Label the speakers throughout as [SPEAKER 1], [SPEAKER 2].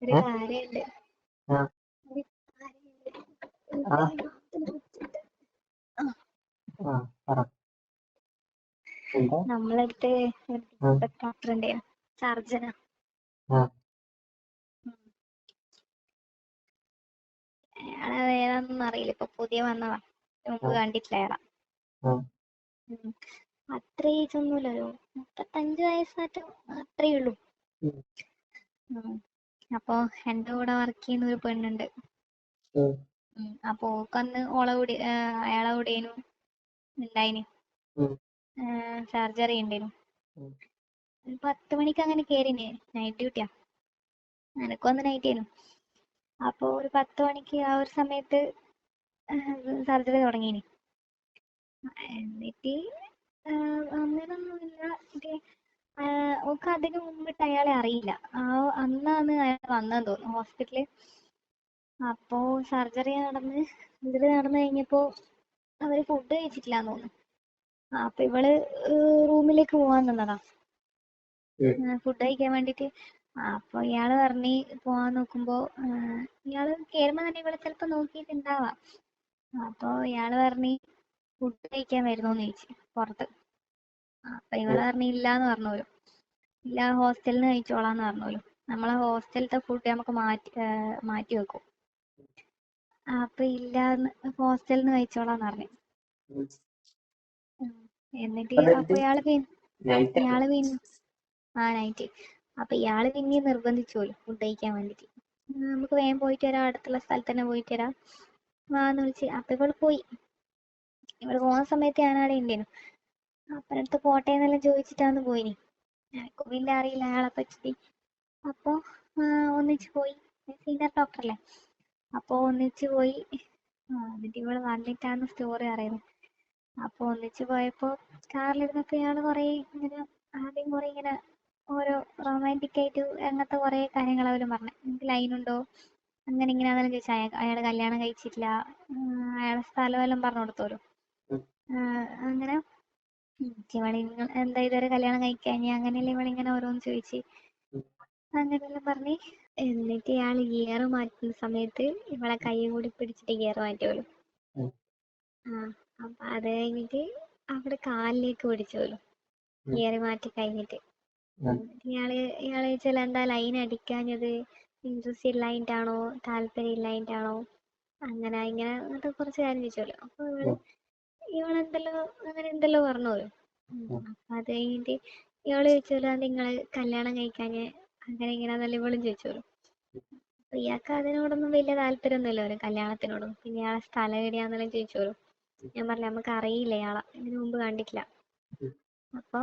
[SPEAKER 1] ഒരു
[SPEAKER 2] ഏ
[SPEAKER 1] കാര്യണ്ട്.
[SPEAKER 2] ആ
[SPEAKER 1] ഒരു കാര്യണ്ട്.
[SPEAKER 2] ആ
[SPEAKER 1] ആ,
[SPEAKER 2] ആ പറ എന്താ
[SPEAKER 1] നമ്മളടുത്ത്
[SPEAKER 2] ആ
[SPEAKER 1] ഡോക്ടർ ഉണ്ടായിരുന്നു, സർജന.
[SPEAKER 2] ആ
[SPEAKER 1] അയാളെ ഏതാണെന്നൊന്നും അറിയില്ല, ഇപ്പൊ പുതിയ വന്നതാ, മുമ്പ്
[SPEAKER 2] ആ
[SPEAKER 1] കണ്ടിട്ടില്ല അയാളെ.
[SPEAKER 2] ആ
[SPEAKER 1] ഉം. അത്ര ഏജ് ഒന്നുമില്ല, ഒരു 35 വയസ്സായിട്ട് അത്രേ ഉള്ളൂ.
[SPEAKER 2] ഉം,
[SPEAKER 1] ഉം. അപ്പൊ എന്റെ കൂടെ വർക്ക് ചെയ്യുന്ന ഒരു പെണ്ണുണ്ട്.
[SPEAKER 2] ഉം,
[SPEAKER 1] അപ്പൊ ഓക്കന്ന് അയാളെ കൂടെയും ഉണ്ടായിന്,
[SPEAKER 2] ഉം,
[SPEAKER 1] സർജറി ഉണ്ടായിരുന്നു.
[SPEAKER 2] ഉം,
[SPEAKER 1] ഒരു 10 മണിക്ക് അങ്ങനെ കേറിന്, നൈറ്റ് ഡ്യൂട്ടിയാ, എനക്കൊന്ന് നൈറ്റ് ആയിരുന്നു. അപ്പൊ ഒരു 10 മണിക്ക് ആ ഒരു സമയത്ത് സർജറി തുടങ്ങിന്. എന്നിട്ട് അങ്ങനൊന്നുമില്ല. ഇത് ഓക്ക് അതിന് മുമ്പിട്ട് അയാളെ അറിയില്ല. അന്നാണ് അയാൾ വന്നതെന്ന് തോന്നുന്നു ഹോസ്പിറ്റലിൽ. അപ്പോ സർജറി നടന്നു കഴിഞ്ഞപ്പോ അവര് ഫുഡ് കഴിച്ചിട്ടില്ലാന്ന് തോന്നുന്നു. അപ്പൊ ഇവള് റൂമിലേക്ക് പോവാൻ നിന്നതാ, ഫുഡ് കഴിക്കാൻ വേണ്ടിട്ട്. അപ്പൊ ഇയാള് പറഞ്ഞ് പോവാൻ നോക്കുമ്പോ ഇയാള് കേറുമ്പോ തന്നെ ഇവളെ ചിലപ്പോ നോക്കിയിട്ടുണ്ടാവാം. അപ്പൊ ഇയാള് പറഞ്ഞ് ഫുഡ് കഴിക്കാൻ വരുന്നോന്ന് ചോദിച്ചു പുറത്ത്. അപ്പൊ ഇവള് പറഞ്ഞ് ഇല്ലാന്ന് പറഞ്ഞോലോ. ഇല്ല, ഹോസ്റ്റലിൽ നിന്ന് കഴിച്ചോളാന്ന് പറഞ്ഞോലോ. നമ്മളെ ഹോസ്റ്റലത്തെ ഫുഡ് നമുക്ക് മാറ്റി വെക്കും. അപ്പൊ ഇല്ലാന്ന്, ഹോസ്റ്റലിൽ നിന്ന് കഴിച്ചോളാന്ന് പറഞ്ഞു.
[SPEAKER 2] ഉം.
[SPEAKER 1] എന്നിട്ട്
[SPEAKER 2] എന്നിട്ട്
[SPEAKER 1] അപ്പൊ
[SPEAKER 2] നൈറ്റ്
[SPEAKER 1] ഇയാള് പിന്നെ നൈറ്റ്. അപ്പൊ ഇയാള് പിന്നെ നിർബന്ധിച്ചോലോ ഫുഡ് കഴിക്കാൻ വേണ്ടിട്ട്. നമുക്ക് വേഗം പോയിട്ട് വരാം, അടുത്തുള്ള സ്ഥലത്ത് തന്നെ പോയിട്ട് വരാം, വാന്ന് വിളിച്ച്. അപ്പൊ ഇവള് പോയി. ഇവള് പോകുന്ന സമയത്ത് ഞാനവിടെ ഉണ്ടേനു. അപ്പഴടുത്ത് പോട്ടെ എന്നെല്ലാം ചോദിച്ചിട്ടാണ് പോയിനി. എനക്കും പിന്നെ അറിയില്ല അയാളെ പറ്റി. അപ്പൊ ഒന്നിച്ച് പോയി, സീനിയർ ഡോക്ടറല്ലേ. അപ്പൊ ഒന്നിച്ച് പോയി. എന്നിട്ട് ഇവള് വന്നിട്ടാണ് സ്റ്റോറി അറിയുന്നത്. അപ്പൊ ഒന്നിച്ച് പോയപ്പോ കാറിലിരുന്നപ്പോ ഇയാള് ആദ്യം കുറെ ഇങ്ങനെ ഓരോ റൊമാൻറ്റിക് ആയിട്ട് അങ്ങനത്തെ കുറെ കാര്യങ്ങൾ അവരും പറഞ്ഞു. നിങ്ങൾക്ക് ലൈനുണ്ടോ അങ്ങനെ ഇങ്ങനെ അതെല്ലാം ചോദിച്ചാൽ അയാള് കല്യാണം കഴിച്ചിട്ടില്ല, അയാളെ സ്ഥലം എല്ലാം പറഞ്ഞു കൊടുത്തോലോ. അങ്ങനെ ഇവള് എന്താ ഇതുവരെ കല്യാണം കഴിക്കാഞ്ഞ, അങ്ങനെയല്ലേ ഇവളിങ്ങനെ ഓരോന്ന് ചോദിച്ച് അങ്ങനെയെല്ലാം പറഞ്ഞ്. എന്നിട്ട് ഇയാള് ഗിയർ മാറ്റുന്ന സമയത്ത് ഇവളെ കൈ കൂടി പിടിച്ചിട്ട് ഗിയർ മാറ്റുമല്ലോ. അപ്പൊ അത് കഴിഞ്ഞിട്ട് അവിടെ കാലിലേക്ക് പിടിച്ചോലോ ഗിയർ മാറ്റി കഴിഞ്ഞിട്ട്. ഇയാള് ചോദിച്ചാൽ എന്താ ലൈൻ അടിക്കാഞ്ഞത്, ഇൻട്രസ്റ്റ് ഇല്ലായിട്ടാണോ താല്പര്യം ഇല്ലായിട്ടാണോ, അങ്ങനെ ഇങ്ങനെ അങ്ങനത്തെ കുറച്ച് കാര്യം ചോദിച്ചോലോ. അപ്പൊ ഇവളെന്തല്ലോ അങ്ങനെ എന്തെല്ലോ പറഞ്ഞോലോ. അപ്പൊ അത് കഴിഞ്ഞിട്ട് ഇവള് ചോദിച്ചോലോ നിങ്ങള് കല്യാണം കഴിക്കാഞ്ഞ്, അങ്ങനെ ഇങ്ങനെ നല്ല ഇവളും ചോദിച്ചോലോ. അപ്പൊ ഇയാൾക്ക് അതിനോടൊന്നും വലിയ താല്പര്യമൊന്നുമില്ല, കല്യാണത്തിനോടും. പിന്നെ ഇയാളെ സ്ഥലം എവിടെയാന്നെല്ലാം ചോദിച്ചോലോ. ഞാൻ പറഞ്ഞു നമുക്ക് അറിയില്ല, ഇയാളെ ഇതിനു മുമ്പ് കണ്ടിട്ടില്ല. അപ്പൊ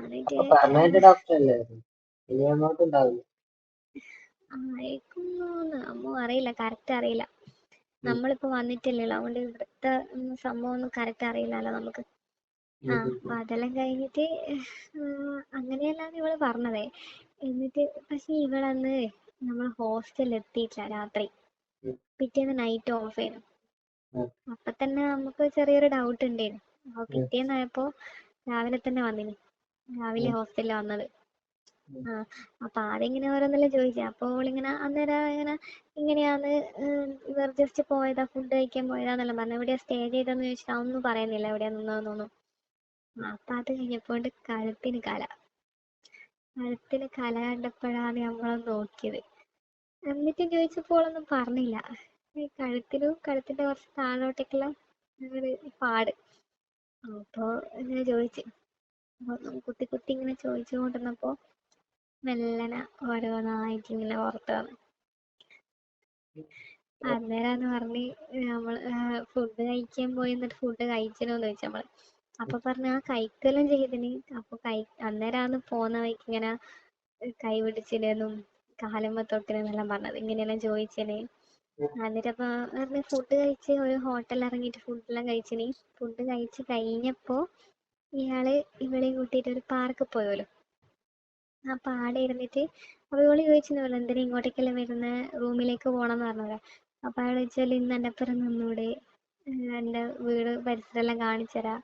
[SPEAKER 1] എന്നിട്ട്
[SPEAKER 2] പെർമനന്റ് ഡോക്ടർ അല്ലേ, ഇനി അങ്ങോട്ട് ഉണ്ടാവില്ല.
[SPEAKER 1] അയക്കുന്നോന്ന് അമ്മ അറിയില്ല, കറക്റ്റ് അറിയില്ല. നമ്മളിപ്പോ വന്നിട്ടില്ലല്ലോ, അതുകൊണ്ട് ഇവിടുത്തെ സംഭവം ഒന്നും കറക്റ്റ് അറിയില്ലല്ലോ നമുക്ക്. അപ്പൊ അതെല്ലാം കഴിഞ്ഞിട്ട് അങ്ങനെയല്ലാന്ന് ഇവള് പറഞ്ഞതേ. എന്നിട്ട് പക്ഷെ ഇവളന്ന് നമ്മൾ ഹോസ്റ്റലിൽ എത്തിയിട്ടില്ല രാത്രി, പിറ്റേന്ന് നൈറ്റ് ഓഫ് ആയിരുന്നു. അപ്പൊ തന്നെ നമുക്ക് ചെറിയൊരു ഡൗട്ട് ഉണ്ടായിരുന്നു. അപ്പൊ പിറ്റേന്നായപ്പോ രാവിലെ തന്നെ വന്നിനി, രാവിലെ ഹോസ്റ്റലിൽ വന്നത്. അപ്പൊ ആദ്യം ഇങ്ങനെ ഓരോന്നെല്ലാം ചോദിച്ചു. അപ്പൊ അവളിങ്ങനെ അന്നേരം ഇങ്ങനെയാന്ന് ഇവർ ജസ്റ്റ് പോയതാ, ഫുഡ് കഴിക്കാൻ പോയതാന്നെല്ലാം പറഞ്ഞു. എവിടെയാ സ്റ്റേ ചെയ്തെന്ന് ചോദിച്ചിട്ട് അതൊന്നും പറയുന്നില്ല, എവിടെയാ നിന്നതെന്നൊന്നും. അപ്പൊ അത് കഴിഞ്ഞപ്പോണ്ട് കഴുത്തിന് കണ്ടപ്പോഴാണ് നമ്മളൊന്ന് നോക്കിയത്. എന്നിട്ടും ചോദിച്ചപ്പോളൊന്നും പറഞ്ഞില്ല. ഈ കഴുത്തിന്റെ കുറച്ച് താഴോട്ടേക്കുള്ള ഒരു പാട്. അപ്പൊ ഇങ്ങനെ ചോദിച്ചു, കുത്തി കുത്തി ഇങ്ങനെ ചോദിച്ചുകൊണ്ടിരുന്നപ്പോ മെല്ലനെ ഓരോന്നായിട്ട് ഇങ്ങനെ പുറത്ത് വന്നു. അന്നേരാന്ന് പറഞ്ഞ് നമ്മള് ഫുഡ് കഴിക്കാൻ പോയി, എന്നിട്ട് ഫുഡ് കഴിച്ചനോന്ന് ചോദിച്ചു നമ്മള്. അപ്പൊ പറഞ്ഞ കഴിക്കെല്ലാം ചെയ്തിന്. അപ്പൊ അന്നേരാന്ന് പോന്ന വഴിക്ക് ഇങ്ങനെ കൈ പിടിച്ചിനെന്നും കാലുമ്മ തൊട്ടിനെന്നെല്ലാം പറഞ്ഞത്, ഇങ്ങനെയെല്ലാം ചോദിച്ചേന്. എന്നിട്ടപ്പൊ പറഞ്ഞ് ഫുഡ് കഴിച്ച് ഒരു ഹോട്ടലിൽ ഇറങ്ങിയിട്ട് ഫുഡെല്ലാം കഴിച്ചിന്. ഫുഡ് കഴിച്ച് കഴിഞ്ഞപ്പോ ഇവളെയും കൂട്ടിയിട്ട് ഒരു പാർക്കിൽ പോയോലോ. അപ്പൊ ആടെ ഇരുന്നിട്ട് അപ്പൊ ഇവള് ചോദിച്ചെന്നല്ലോ എന്തിനാ ഇങ്ങോട്ടേക്കെല്ലാം വരുന്ന, റൂമിലേക്ക് പോണെന്ന് പറഞ്ഞത്. അപ്പൊ അയാൾ ചോദിച്ചാല് ഇന്ന് എൻ്റെ ഒപ്പം നിന്നൂടെ, എൻ്റെ വീട് പരിസരം എല്ലാം കാണിച്ചുതരാം.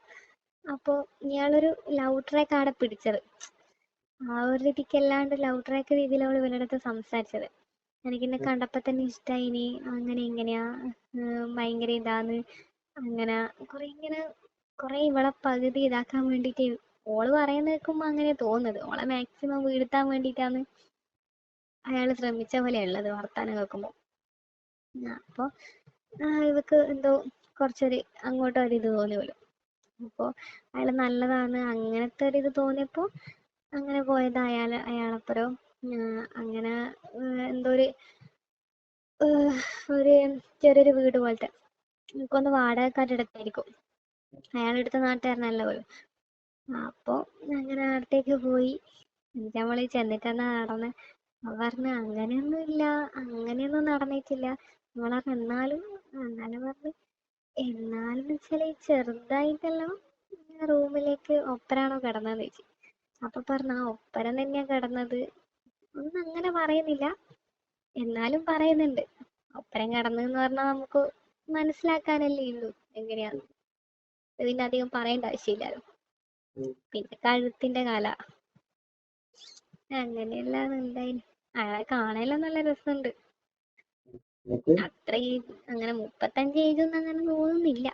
[SPEAKER 1] അപ്പൊ ഇയാളൊരു ലവ് ട്രാക്ക് ആടെ പിടിച്ചത്. ആ ഒരു രീതിക്ക് അല്ലാണ്ട് ലവ് ട്രാക്ക് രീതിയിൽ അവള് ഇവരുടെ അടുത്ത് സംസാരിച്ചത്. എനിക്കെന്നെ കണ്ടപ്പോ തന്നെ ഇഷ്ടായിനി. അങ്ങനെ ഇങ്ങനെയാ ഭയങ്കര ഇതാന്ന് അങ്ങനെ കൊറേ ഇവളെ പകുതി ഇതാക്കാൻ വേണ്ടിട്ട് ഓള് പറയുന്ന കേൾക്കുമ്പോ അങ്ങനെ തോന്നുന്നത്. ഓളെ മാക്സിമം വീഴ്ത്താൻ വേണ്ടിയിട്ടാണ് അയാള് ശ്രമിച്ച പോലെ ഉള്ളത് വർത്താനം കേൾക്കുമ്പോ. അപ്പൊ ഇവക്ക് എന്തോ കുറച്ചൊരു അങ്ങോട്ട് ഒരു ഇത് തോന്നി പോലും. അപ്പൊ അയാള് നല്ലതാണ് അങ്ങനത്തെ ഒരു ഇത് തോന്നിയപ്പോ അങ്ങനെ പോയത് അയാളപ്പുറം അങ്ങനെ എന്തോ ഒരു ചെറിയൊരു വീട് പോലത്തെ എനിക്കൊന്ന് വാടകക്കാരുടെ അടുത്തായിരിക്കും. അയാളെടുത്ത നാട്ടുകാരനല്ല പോലും. അപ്പൊ അങ്ങനെ അടുത്തേക്ക് പോയി. എന്നിട്ട് നമ്മള് ചെന്നിട്ടെന്നാ നടന്നെ. അവ പറഞ്ഞ് അങ്ങനെയൊന്നും നടന്നിട്ടില്ല. നമ്മള് പറഞ്ഞു എന്നാലും പറഞ്ഞു എന്നാലും വെച്ചാല് ചെറുതായിട്ടെല്ലാം റൂമിലേക്ക് ഒപ്പരാണോ കിടന്നതെന്ന് ചോദിച്ചു. അപ്പൊ പറഞ്ഞു ആ ഒപ്പരം തന്നെയാ കിടന്നത്. ഒന്നും അങ്ങനെ പറയുന്നില്ല, എന്നാലും പറയുന്നുണ്ട്. ഒപ്പരം കിടന്നെന്ന് പറഞ്ഞാൽ നമുക്ക് മനസ്സിലാക്കാനല്ലേ ഉള്ളൂ എങ്ങനെയാന്ന്. പിന്നെ അധികം പറയേണ്ട ആവശ്യമില്ലല്ലോ. പിന്നെ കഴുത്തിന്റെ കാല അങ്ങനെയെല്ലാം ഉണ്ടായിന്. അയാളെ കാണാനെല്ലാം നല്ല രസമുണ്ട്. അത്രയും അങ്ങനെ 35 ഏജൊന്നും അങ്ങനെ തോന്നുന്നില്ല.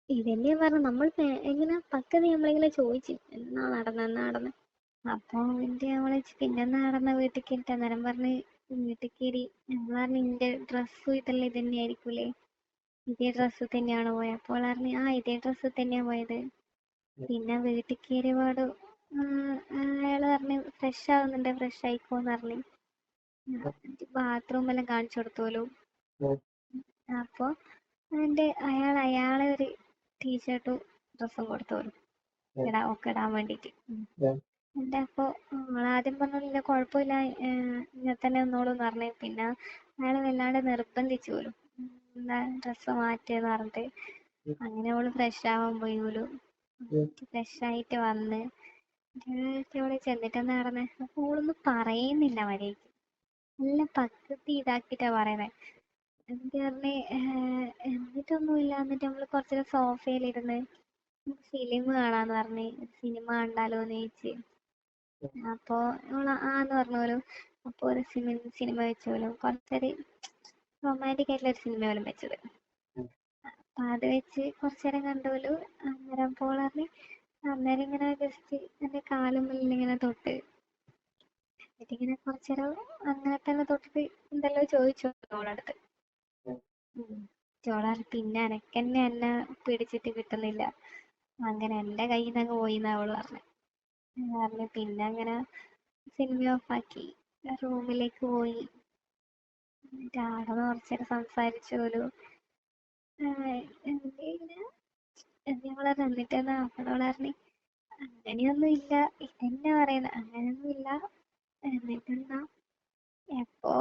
[SPEAKER 1] ഇതന്നെ പറഞ്ഞു നമ്മൾ എങ്ങനെ പക്കത് നമ്മളിങ്ങനെ ചോദിച്ചു എന്നാ നടന്ന്. അപ്പൊ നമ്മള് പിന്നെന്നാ നടന്ന വീട്ടിൽ കയറിട്ട് അന്നേരം പറഞ്ഞ് വീട്ടിൽ കയറി. നമ്മൾ പറഞ്ഞു നിന്റെ ഡ്രസ്സും ഇതെല്ലാം ഇത് തന്നെ ആയിരിക്കൂലേ, ഇതേ ഡ്രസ്സ് തന്നെയാണോ പോയത്? അപ്പോൾ പറഞ്ഞു ആ ഇതേ ഡ്രസ്സ് തന്നെയാ പോയത്. പിന്നെ വീട്ടിൽ കയറിയ പാട് അയാള് പറഞ്ഞു ഫ്രഷ് ആവുന്നുണ്ട്, ഫ്രഷ് ആയിക്കോന്ന് പറഞ്ഞു. ബാത്റൂം എല്ലാം കാണിച്ചു കൊടുത്തോലോ. അപ്പൊ അയാളെ ഒരു ടീഷർട്ടും ഡ്രസ്സും കൊടുത്തോലോ ഒക്കെ ഇടാൻ വേണ്ടിട്ട്. എന്റെ അപ്പൊ ആദ്യം പറഞ്ഞില്ല കുഴപ്പമില്ല ഇങ്ങനെ തന്നെ നിന്നോളൂന്ന് പറഞ്ഞു. പിന്നെ അയാള് വല്ലാണ്ട് നിർബന്ധിച്ചു പോലും എന്താ ഡ്രസ്സ് മാറ്റിയെന്ന് പറഞ്ഞിട്ട്. അങ്ങനെ അവള് ഫ്രഷ് ആവാൻ പോയി പോലും. ഫ്രഷ് ആയിട്ട് വന്ന് അവിടെ ചെന്നിട്ടെന്ന് നടന്നേ. അപ്പൊ ഓളൊന്നും പറയുന്നില്ല മര്യാദയ്ക്ക്, നല്ല പകുതി ഇതാക്കിട്ടാ പറയണേ. എന്നിട്ട് പറഞ്ഞ് എന്നിട്ടൊന്നുമില്ല. എന്നിട്ട് നമ്മള് കുറച്ചേരം സോഫയിലിരുന്ന് ഫിലിം കാണാന്ന് പറഞ്ഞ് സിനിമ കണ്ടാലോന്ന് ചോദിച്ച്. അപ്പൊ ആന്ന് പറഞ്ഞു പോലും. അപ്പൊ ഒരു സിനിമ വെച്ച് പോലും കുറച്ചൊരു റൊമാൻറ്റിക് ആയിട്ടുള്ള ഒരു സിനിമ പോലും വെച്ചത്. അപ്പൊ അത് വെച്ച് കുറച്ചേരം കണ്ടോലു. അന്നേരം അപ്പോൾ പറഞ്ഞ് അന്നേരം ഇങ്ങനെ ജസ്റ്റ് എന്റെ കാലുമ്പിൽ ഇങ്ങനെ തൊട്ട് എന്നിട്ടിങ്ങനെ കുറച്ചേരം അങ്ങനെ തന്നെ തൊട്ടിട്ട് എന്തെല്ലോ ചോദിച്ചു ഓളടുത്ത്. ചോളാർ പിന്നെ എന്നെ പിടിച്ചിട്ട് കിട്ടുന്നില്ല, അങ്ങനെ എന്റെ കയ്യിൽ നിന്ന് അങ്ങ് പോയിന്നാ അവള് പറഞ്ഞു. പിന്നെ അങ്ങനെ സിനിമ ഓഫാക്കി റൂമിലേക്ക് പോയി. എന്നിട്ട് ആടെ കുറച്ചേരം സംസാരിച്ചു പോലും. ഞങ്ങളെ തന്നിട്ടെന്നാ അവളോട് പറഞ്ഞു അങ്ങനെയൊന്നും ഇല്ല, ഇതെന്നെ പറയുന്നത് അങ്ങനെയൊന്നും ഇല്ല. എന്നിട്ടെന്താ എപ്പോ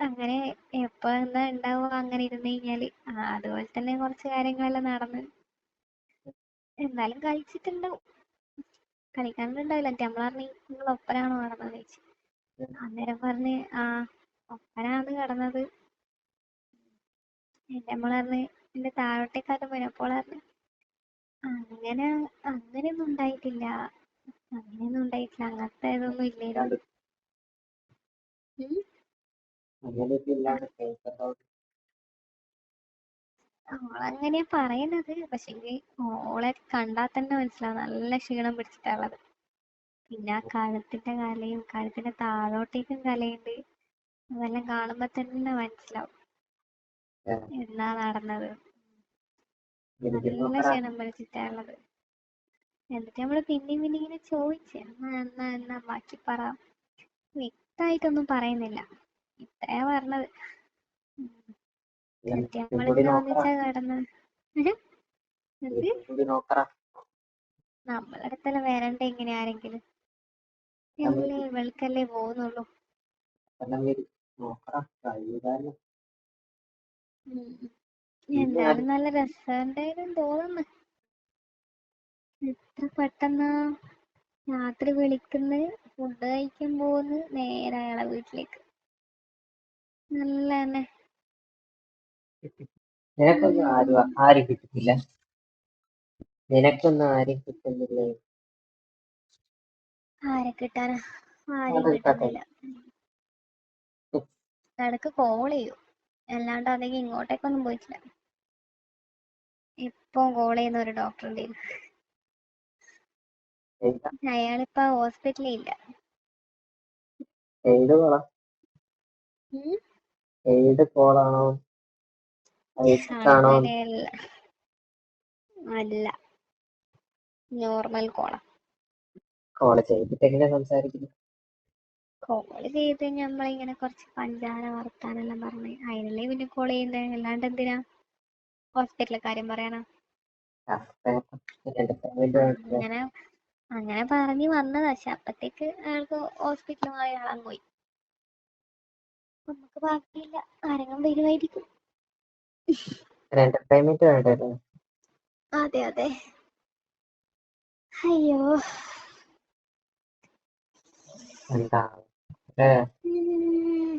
[SPEAKER 1] അങ്ങനെ എപ്പോ എന്താ ഉണ്ടാവുക അങ്ങനെ ഇരുന്ന് കഴിഞ്ഞാല് അതുപോലെ തന്നെ കുറച്ച് കാര്യങ്ങളെല്ലാം നടന്ന് എന്നാലും കഴിച്ചിട്ടുണ്ടാവും. കളിക്കാനുണ്ടാവില്ല. നമ്മൾ പറഞ്ഞു നിങ്ങൾ ഒപ്പരാണോ കിടന്നത് ചോദിച്ചു. അന്നേരം പറഞ്ഞ് ആ ഒപ്പരാണ് കിടന്നത്. നമ്മൾ പറഞ്ഞ് എന്റെ താഴോട്ടേക്കാട്ട് പോയി. അപ്പോൾ പറഞ്ഞ് അങ്ങനെയൊന്നും ഉണ്ടായിട്ടില്ല, അങ്ങനത്തെ ഇതൊന്നും ഇല്ലായിരുന്നു. ഓളങ്ങനെയാ പറയുന്നത്. പക്ഷെങ്കിൽ ഓളെ കണ്ടാൽ തന്നെ മനസ്സിലാവും നല്ല ക്ഷീണം പിടിച്ചിട്ടുള്ളത്. പിന്നെ ആ കഴുത്തിന്റെ താഴോട്ടേക്കും കലയുണ്ട്. അതെല്ലാം കാണുമ്പോ തന്നെ മനസ്സിലാവും എന്നാ നടന്നത്. നല്ല ക്ഷീണം പിടിച്ചിട്ടുള്ളത്. എന്നിട്ട് നമ്മള് പിന്നെയും ഇങ്ങനെ ചോദിച്ചു എന്നാ ബാക്കി പറ. വ്യക്തമായിട്ടൊന്നും പറയുന്നില്ല, ഇത്രയാ പറഞ്ഞത്. എന്നിട്ട് നമ്മളിങ്ങനെ ഒന്നിച്ചാ കിടന്നത്. നമ്മളടുത്തെല്ലാം വരണ്ടേ ഇങ്ങനെ ആരെങ്കിലും? ഇവൾക്കല്ലേ പോകുന്നുള്ളൂ. എന്നാലും നല്ല രസമുണ്ടായിരുന്നു തോന്നുന്നു. എത്ര പെട്ടെന്നാ രാത്രി വിളിക്കുന്നു, ഫുഡ് കഴിക്കാൻ പോകുന്നു, നേരെ അയാളെ വീട്ടിലേക്ക്. നല്ല തന്നെ.
[SPEAKER 2] നിനക്കൊന്നും ആരും കിട്ടുന്നില്ലേ?
[SPEAKER 1] ആരെ കിട്ടാനാ, ആരെയും കിട്ടുന്നില്ല. ഇടക്ക് കോൾ ചെയ്യും, അല്ലാണ്ട് അധികം ഇങ്ങോട്ടേക്കൊന്നും പോയിട്ടില്ല. ഇപ്പൊ കോൾ ചെയ്യുന്ന ഒരു ഡോക്ടർ ഉണ്ടായിരുന്നു,
[SPEAKER 2] എന്താ
[SPEAKER 1] അയാളിപ്പോ ഹോസ്പിറ്റലിൽ ഇല്ല.
[SPEAKER 2] ഏത് കോളാ?
[SPEAKER 1] ഉം.
[SPEAKER 2] ഏത് കോളാണോ? ഐസിക്കാണോ?
[SPEAKER 1] അങ്ങനെയല്ല, അല്ല, നോർമൽ കോളാ.
[SPEAKER 2] കോള് ചെയ്തിട്ട് എങ്ങനെ സംസാരിക്കുന്നു?
[SPEAKER 1] കോള് ചെയ്ത് നമ്മളിങ്ങനെ കുറച്ച് പഞ്ചാര വർത്താനെല്ലാം പറഞ്ഞ് അതിനല്ലേ പിന്നെ കോൾ ചെയ്യുന്നേ, അല്ലാണ്ട് എന്തിനാ ഹോസ്പിറ്റലിലെ കാര്യം പറയാനാ.
[SPEAKER 2] എന്റർടൈൻമെന്റ് വേണ്ടേ?
[SPEAKER 1] അങ്ങനെ അങ്ങനെ പറഞ്ഞു വന്നതാ, പക്ഷെ അപ്പത്തേക്ക് അയാൾക്ക് ഹോസ്പിറ്റലുമായി ആളങ്ങ് പോയി. നമുക്ക് ബാക്കിയില്ല, ആരെങ്കിലും വരുമായിരിക്കും.
[SPEAKER 2] എന്റർടൈൻമെന്റ് വേണ്ടേ?
[SPEAKER 1] അതെ അതെ. അയ്യോ.
[SPEAKER 2] എന്താ
[SPEAKER 1] ഉം.